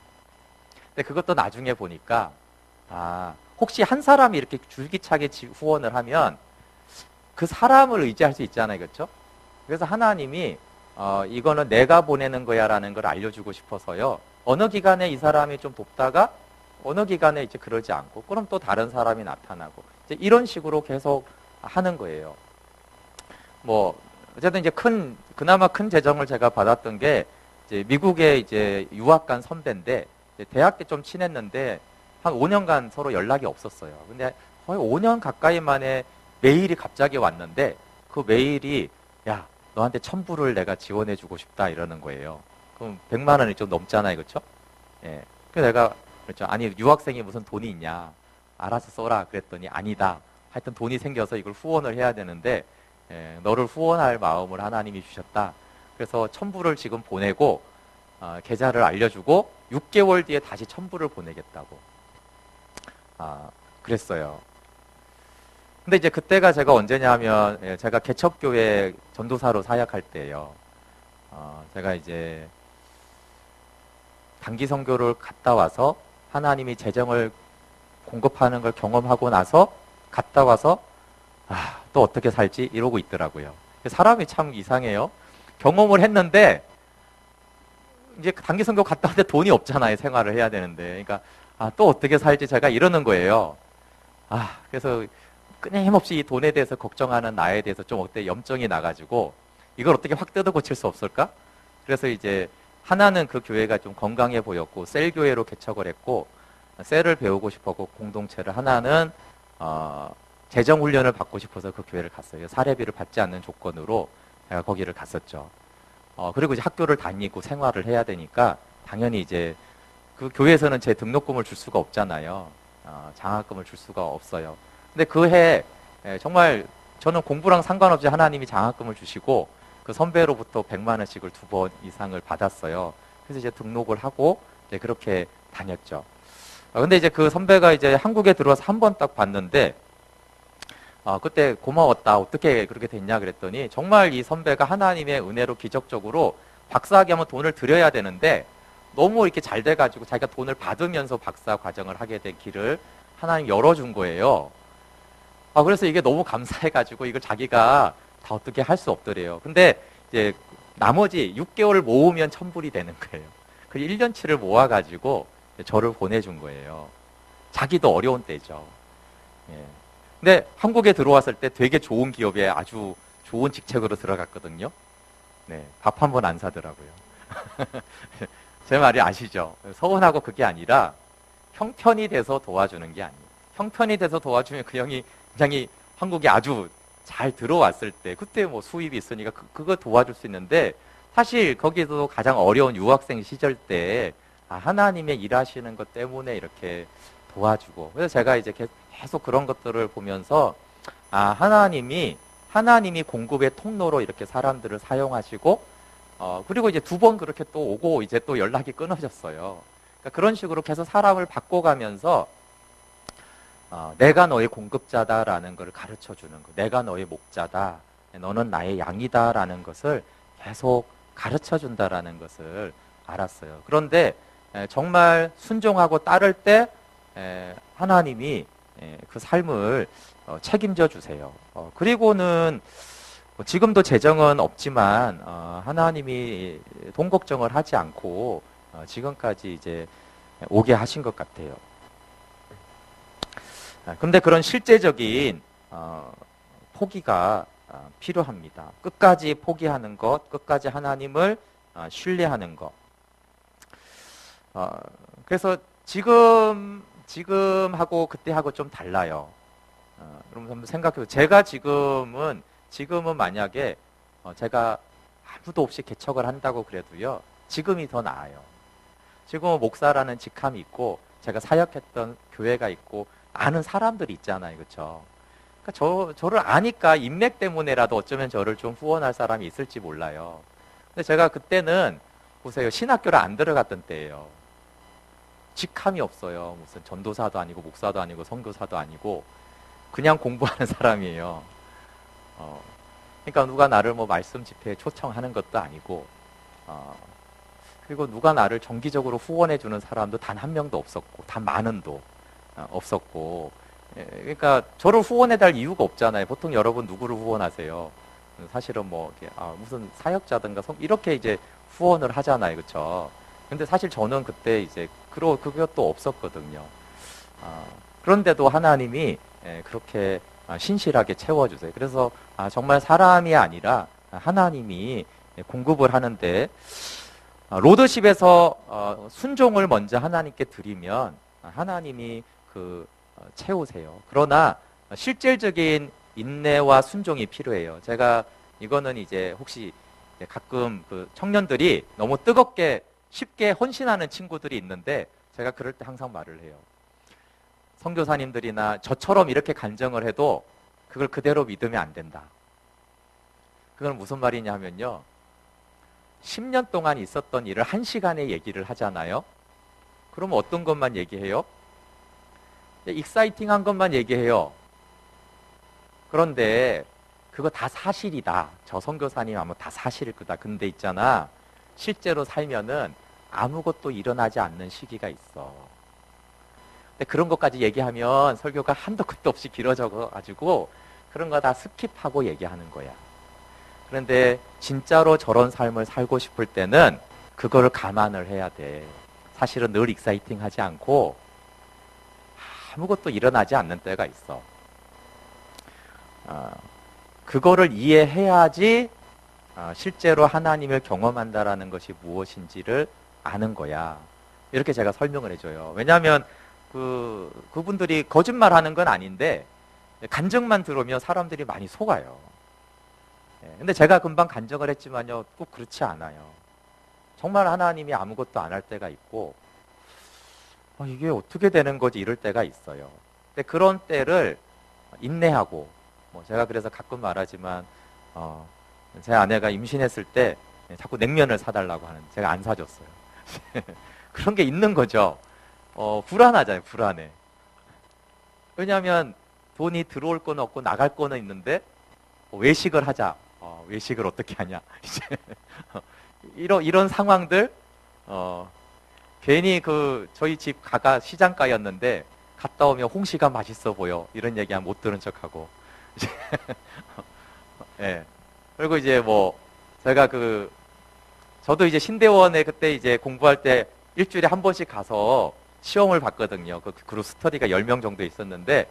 근데 그것도 나중에 보니까 혹시 한 사람이 이렇게 줄기차게 후원을 하면 그 사람을 의지할 수 있잖아요, 그렇죠? 그래서 하나님이 이거는 내가 보내는 거야라는 걸 알려주고 싶어서요. 어느 기간에 이 사람이 좀 돕다가 어느 기간에 이제 그러지 않고, 그럼 또 다른 사람이 나타나고, 이제 이런 식으로 계속 하는 거예요. 뭐 어쨌든 이제 그나마 큰 재정을 제가 받았던 게 이제 미국에 이제 유학 간 선배인데 대학 때 좀 친했는데 한 5년간 서로 연락이 없었어요. 근데 거의 5년 가까이 만에 메일이 갑자기 왔는데 그 메일이 야, 너한테 1,000불을 내가 지원해주고 싶다 이러는 거예요. 그럼 100만 원이 좀 넘잖아요, 그렇죠? 예. 그래서 내가 그랬죠. 아니 유학생이 무슨 돈이 있냐? 알아서 써라. 그랬더니 아니다. 하여튼 돈이 생겨서 이걸 후원을 해야 되는데 너를 후원할 마음을 하나님이 주셨다. 그래서 1,000불을 지금 보내고 계좌를 알려주고 6개월 뒤에 다시 1,000불을 보내겠다고 그랬어요. 근데 이제 그때가 제가 언제냐면 제가 개척교회 전도사로 사역할 때예요. 제가 이제 단기 선교를 갔다 와서 하나님이 재정을 공급하는 걸 경험하고 나서 갔다 와서 또 어떻게 살지 이러고 있더라고요. 사람이 참 이상해요. 경험을 했는데 이제 단기 선교 갔다 왔는데 돈이 없잖아요. 생활을 해야 되는데. 그러니까 또 어떻게 살지 제가 이러는 거예요. 그래서 끊임없이 이 돈에 대해서 걱정하는 나에 대해서 좀 어때 염증이 나가지고 이걸 어떻게 확 뜯어 고칠 수 없을까? 그래서 이제 하나는 그 교회가 좀 건강해 보였고 셀 교회로 개척을 했고 셀을 배우고 싶었고 공동체를, 하나는 재정 훈련을 받고 싶어서 그 교회를 갔어요. 사례비를 받지 않는 조건으로 제가 거기를 갔었죠. 그리고 이제 학교를 다니고 생활을 해야 되니까 당연히 이제 그 교회에서는 제 등록금을 줄 수가 없잖아요. 장학금을 줄 수가 없어요. 근데 그 해 정말 저는 공부랑 상관없이 하나님이 장학금을 주시고 그 선배로부터 100만 원씩을 2번 이상을 받았어요. 그래서 이제 등록을 하고 이제 그렇게 다녔죠. 근데 이제 그 선배가 이제 한국에 들어와서 한 번 딱 봤는데 그때 고마웠다. 어떻게 그렇게 됐냐 그랬더니 정말 이 선배가 하나님의 은혜로 기적적으로 박사학위 하면 돈을 들여야 되는데 너무 이렇게 잘 돼가지고 자기가 돈을 받으면서 박사 과정을 하게 된 길을 하나님 열어준 거예요. 그래서 이게 너무 감사해가지고 이걸 자기가 다 어떻게 할 수 없더래요. 근데 이제 나머지 6개월을 모으면 1000불이 되는 거예요. 그 1년치를 모아가지고 저를 보내준 거예요. 자기도 어려운 때죠. 예. 근데 한국에 들어왔을 때 되게 좋은 기업에 아주 좋은 직책으로 들어갔거든요. 네, 밥 한 번 안 사더라고요. 제 말이 아시죠? 서운하고 그게 아니라 형편이 돼서 도와주는 게 아니에요. 형편이 돼서 도와주면 그 형이 굉장히 한국에 아주 잘 들어왔을 때 그때 뭐 수입이 있으니까 그거 도와줄 수 있는데 사실 거기도 가장 어려운 유학생 시절 때 하나님의 일하시는 것 때문에 이렇게 도와주고 그래서 제가 이제 계속 그런 것들을 보면서 하나님이 공급의 통로로 이렇게 사람들을 사용하시고 그리고 이제 2번 그렇게 또 오고 이제 또 연락이 끊어졌어요. 그러니까 그런 식으로 계속 사람을 바꿔가면서 내가 너의 공급자다라는 걸 가르쳐 주는 거. 내가 너의 목자다. 너는 나의 양이다라는 것을 계속 가르쳐 준다라는 것을 알았어요. 그런데 정말 순종하고 따를 때 하나님이 그 삶을 책임져 주세요. 그리고는 지금도 재정은 없지만 하나님이 돈 걱정을 하지 않고 지금까지 이제 오게 하신 것 같아요. 근데 그런 실제적인 포기가 필요합니다. 끝까지 포기하는 것, 끝까지 하나님을 신뢰하는 것. 그래서 지금하고 그때하고 좀 달라요. 여러분 한번 생각해보세요. 제가 지금은 만약에 제가 아무도 없이 개척을 한다고 그래도요, 지금이 더 나아요. 지금은 목사라는 직함이 있고, 제가 사역했던 교회가 있고, 아는 사람들이 있잖아요. 그렇죠? 그러니까 저를 아니까 인맥 때문에라도 어쩌면 저를 좀 후원할 사람이 있을지 몰라요. 근데 제가 그때는 보세요. 신학교를 안 들어갔던 때예요. 직함이 없어요. 무슨 전도사도 아니고 목사도 아니고 선교사도 아니고 그냥 공부하는 사람이에요. 그러니까 누가 나를 뭐 말씀 집회에 초청하는 것도 아니고 그리고 누가 나를 정기적으로 후원해 주는 사람도 단 한 명도 없었고 단 많은도 없었고 그러니까 저를 후원해 달 이유가 없잖아요. 보통 여러분 누구를 후원하세요? 사실은 뭐 무슨 사역자든가 이렇게 이제 후원을 하잖아요. 그렇죠? 근데 사실 저는 그때 이제 그것도 없었거든요. 그런데도 하나님이 그렇게 신실하게 채워주세요. 그래서 정말 사람이 아니라 하나님이 공급을 하는데 로드십에서 순종을 먼저 하나님께 드리면 하나님이 채우세요. 그러나 실질적인 인내와 순종이 필요해요. 제가 이거는 이제 혹시 가끔 청년들이 너무 뜨겁게 쉽게 헌신하는 친구들이 있는데 제가 그럴 때 항상 말을 해요. 선교사님들이나 저처럼 이렇게 간증을 해도 그걸 그대로 믿으면 안 된다. 그건 무슨 말이냐 하면요. 10년 동안 있었던 일을 1시간에 얘기를 하잖아요. 그러면 어떤 것만 얘기해요? 익사이팅한 것만 얘기해요. 그런데 그거 다 사실이다. 저 선교사님 아마 다 사실일 거다. 근데 있잖아. 실제로 살면은 아무것도 일어나지 않는 시기가 있어. 근데 그런 것까지 얘기하면 설교가 한도 끝도 없이 길어져가지고 그런 거 다 스킵하고 얘기하는 거야. 그런데 진짜로 저런 삶을 살고 싶을 때는 그거를 감안을 해야 돼. 사실은 늘 익사이팅하지 않고 아무것도 일어나지 않는 때가 있어. 그거를 이해해야지 실제로 하나님을 경험한다라는 것이 무엇인지를 아는 거야. 이렇게 제가 설명을 해줘요. 왜냐하면 그분들이 거짓말하는 건 아닌데 간증만 들으면 사람들이 많이 속아요. 근데 제가 금방 간증을 했지만요, 꼭 그렇지 않아요. 정말 하나님이 아무것도 안 할 때가 있고 이게 어떻게 되는 거지 이럴 때가 있어요. 근데 그런 때를 인내하고 뭐 제가 그래서 가끔 말하지만 제 아내가 임신했을 때 자꾸 냉면을 사달라고 하는데 제가 안 사줬어요. 그런 게 있는 거죠. 불안하잖아요. 불안해. 왜냐하면 돈이 들어올 건 없고 나갈 거는 있는데 외식을 하자. 외식을 어떻게 하냐. 이제 이런 상황들 괜히 저희 집 가가 시장가였는데 갔다 오면 홍시가 맛있어 보여. 이런 얘기하면 못 들은 척하고. 예. 그리고 이제 뭐 제가 저도 이제 신대원에 그때 이제 공부할 때 일주일에 한 번씩 가서 시험을 봤거든요. 그룹 스터디가 10명 정도 있었는데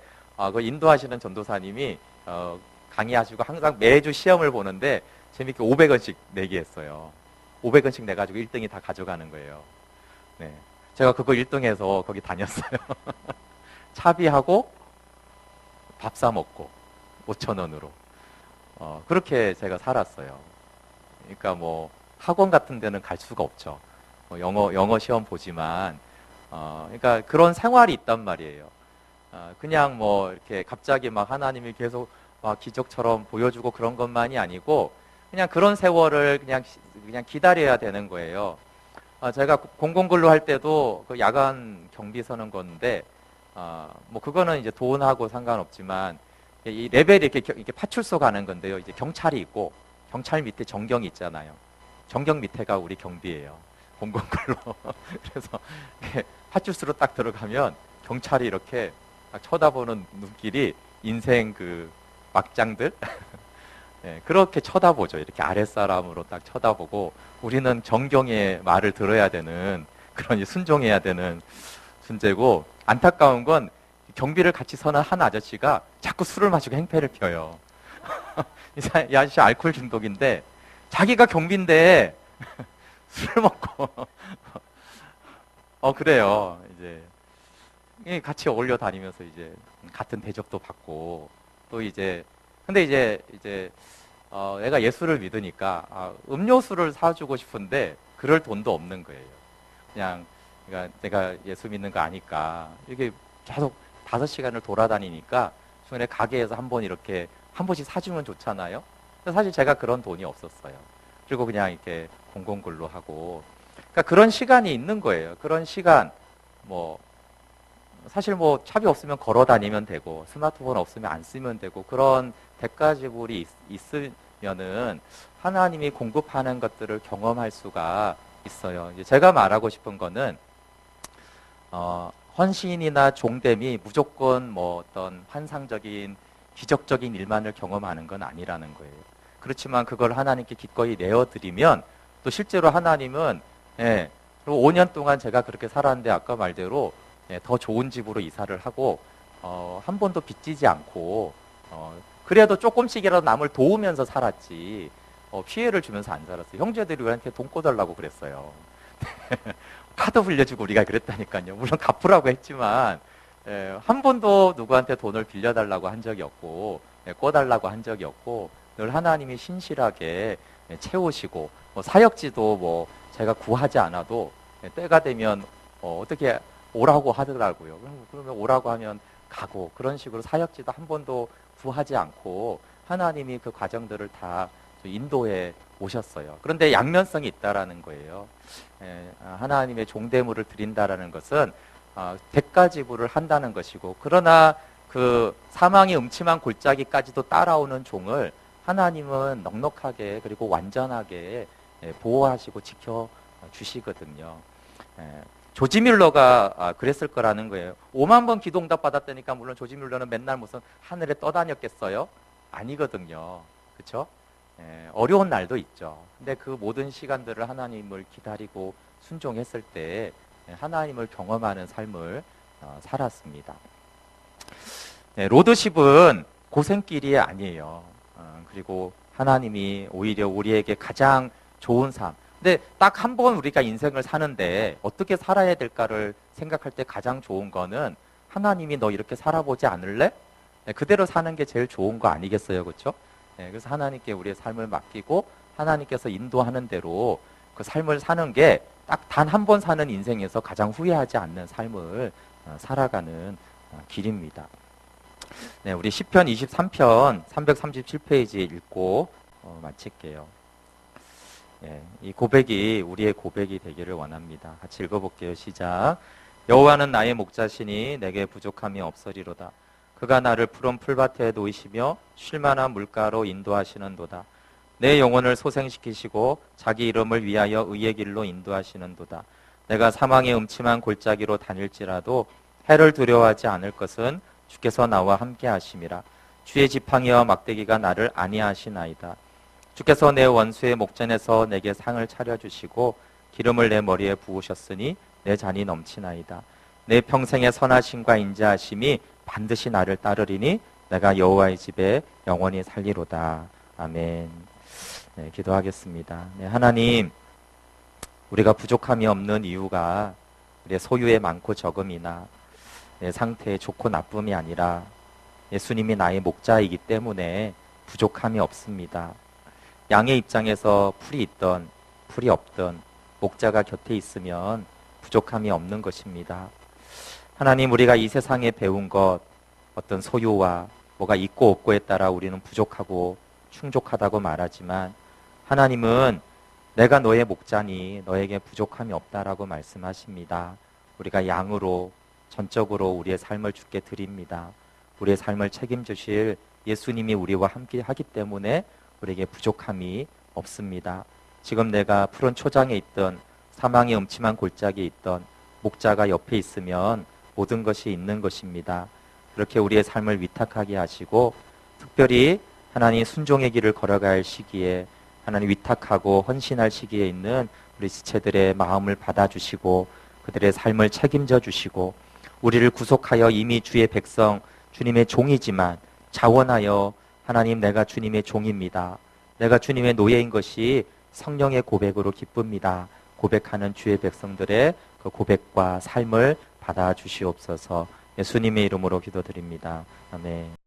그 인도하시는 전도사님이 강의하시고 항상 매주 시험을 보는데 재밌게 500원씩 내기 했어요. 500원씩 내가지고 1등이 다 가져가는 거예요. 네. 제가 그거 1등해서 거기 다녔어요. 차비하고 밥 사 먹고 5,000원으로. 그렇게 제가 살았어요. 그러니까 뭐 학원 같은 데는 갈 수가 없죠. 영어 시험 보지만, 그러니까 그런 생활이 있단 말이에요. 그냥 뭐 이렇게 갑자기 막 하나님이 계속 막 기적처럼 보여주고 그런 것만이 아니고 그냥 그런 세월을 그냥 기다려야 되는 거예요. 제가 공공근로 할 때도 그 야간 경비 서는 건데, 뭐 그거는 이제 돈하고 상관없지만 이 레벨이 이렇게 파출소 가는 건데요. 이제 경찰이 있고 경찰 밑에 정경이 있잖아요. 정경 밑에가 우리 경비예요. 공공근로. 그래서 파출소로 딱 들어가면 경찰이 이렇게 딱 쳐다보는 눈길이 인생 막장들 네, 그렇게 쳐다보죠. 이렇게 아랫사람으로 딱 쳐다보고 우리는 정경의 말을 들어야 되는 그런 순종해야 되는 존재고 안타까운 건 경비를 같이 서는 한 아저씨가 자꾸 술을 마시고 행패를 펴요. 이 아저씨 알코올 중독인데 자기가 경비인데 술 먹고 그래요. 이제 같이 어울려 다니면서 이제 같은 대접도 받고 또 이제 근데 이제 내가 예수를 믿으니까 음료수를 사주고 싶은데 그럴 돈도 없는 거예요. 그러니까 내가 예수 믿는 거 아니까 이게 계속 5시간을 돌아다니니까 중간에 가게에서 한 번씩 사주면 좋잖아요. 근데 사실 제가 그런 돈이 없었어요. 그리고 그냥 이렇게 공공근로 하고 그러니까 그런 시간이 있는 거예요. 그런 시간 사실 뭐 차비 없으면 걸어 다니면 되고 스마트폰 없으면 안 쓰면 되고 그런 대가 지불이 있으면은 하나님이 공급하는 것들을 경험할 수가 있어요. 이제 제가 말하고 싶은 거는 헌신이나 종됨이 무조건 뭐 어떤 환상적인 기적적인 일만을 경험하는 건 아니라는 거예요. 그렇지만 그걸 하나님께 기꺼이 내어드리면 또 실제로 하나님은 그리고 5년 동안 제가 그렇게 살았는데 아까 말대로 더 좋은 집으로 이사를 하고 한 번도 빚지지 않고 그래도 조금씩이라도 남을 도우면서 살았지 피해를 주면서 안 살았어요. 형제들이 우리한테 돈 꿔달라고 그랬어요. 카드 불려주고 우리가 그랬다니까요. 물론 갚으라고 했지만 한 번도 누구한테 돈을 빌려달라고 한 적이 없고 꿔달라고 한 적이 없고 늘 하나님이 신실하게 채우시고 사역지도 뭐 제가 구하지 않아도 때가 되면 어떻게 오라고 하더라고요. 그러면 오라고 하면 가고 그런 식으로 사역지도 한 번도 구하지 않고 하나님이 그 과정들을 다 인도해 오셨어요. 그런데 양면성이 있다라는 거예요. 하나님의 종대물을 드린다라는 것은 대가 지불을 한다는 것이고 그러나 그 사망의 음침한 골짜기까지도 따라오는 종을 하나님은 넉넉하게 그리고 완전하게 보호하시고 지켜 주시거든요. 조지 밀러가 그랬을 거라는 거예요. 5만 번 기도 응답 받았다니까 물론 조지 밀러는 맨날 무슨 하늘에 떠다녔겠어요? 아니거든요. 그렇죠? 어려운 날도 있죠. 근데 그 모든 시간들을 하나님을 기다리고 순종했을 때 하나님을 경험하는 삶을 살았습니다. 로드십은 고생길이 아니에요. 그리고 하나님이 오히려 우리에게 가장 좋은 삶. 근데 딱 한 번 우리가 인생을 사는데 어떻게 살아야 될까를 생각할 때 가장 좋은 거는 하나님이 너 이렇게 살아보지 않을래? 그대로 사는 게 제일 좋은 거 아니겠어요? 그렇죠? 그래서 하나님께 우리의 삶을 맡기고 하나님께서 인도하는 대로 그 삶을 사는 게 딱 단 한 번 사는 인생에서 가장 후회하지 않는 삶을 살아가는 길입니다. 네, 우리 시편 23편 337페이지 읽고 마칠게요. 예, 이 고백이 우리의 고백이 되기를 원합니다. 같이 읽어볼게요. 시작. 여호와는 나의 목자시니 내게 부족함이 없으리로다. 그가 나를 푸른 풀밭에 놓이시며 쉴만한 물가로 인도하시는도다. 내 영혼을 소생시키시고 자기 이름을 위하여 의의 길로 인도하시는도다. 내가 사망의 음침한 골짜기로 다닐지라도 해를 두려워하지 않을 것은 주께서 나와 함께 하심이라. 주의 지팡이와 막대기가 나를 안위하시나이다. 주께서 내 원수의 목전에서 내게 상을 차려주시고 기름을 내 머리에 부으셨으니 내 잔이 넘치나이다. 내 평생의 선하심과 인자하심이 반드시 나를 따르리니 내가 여호와의 집에 영원히 살리로다. 아멘. 네, 기도하겠습니다. 네, 하나님, 우리가 부족함이 없는 이유가 우리의 소유의 많고 적음이나 내 상태의 좋고 나쁨이 아니라 예수님이 나의 목자이기 때문에 부족함이 없습니다. 양의 입장에서 풀이 있던 풀이 없던 목자가 곁에 있으면 부족함이 없는 것입니다. 하나님, 우리가 이 세상에 배운 것, 어떤 소유와 뭐가 있고 없고에 따라 우리는 부족하고 충족하다고 말하지만 하나님은 내가 너의 목자니 너에게 부족함이 없다라고 말씀하십니다. 우리가 양으로 전적으로 우리의 삶을 주께 드립니다. 우리의 삶을 책임지실 예수님이 우리와 함께 하기 때문에 우리에게 부족함이 없습니다. 지금 내가 푸른 초장에 있던 사망의 음침한 골짜기에 있던 목자가 옆에 있으면 모든 것이 있는 것입니다. 그렇게 우리의 삶을 위탁하게 하시고 특별히 하나님 순종의 길을 걸어갈 시기에 하나님 위탁하고 헌신할 시기에 있는 우리 지체들의 마음을 받아주시고 그들의 삶을 책임져 주시고 우리를 구속하여 이미 주의 백성 주님의 종이지만 자원하여 하나님, 내가 주님의 종입니다. 내가 주님의 노예인 것이 성령의 고백으로 기쁩니다. 고백하는 주의 백성들의 그 고백과 삶을 받아주시옵소서. 예수님의 이름으로 기도드립니다. 아멘.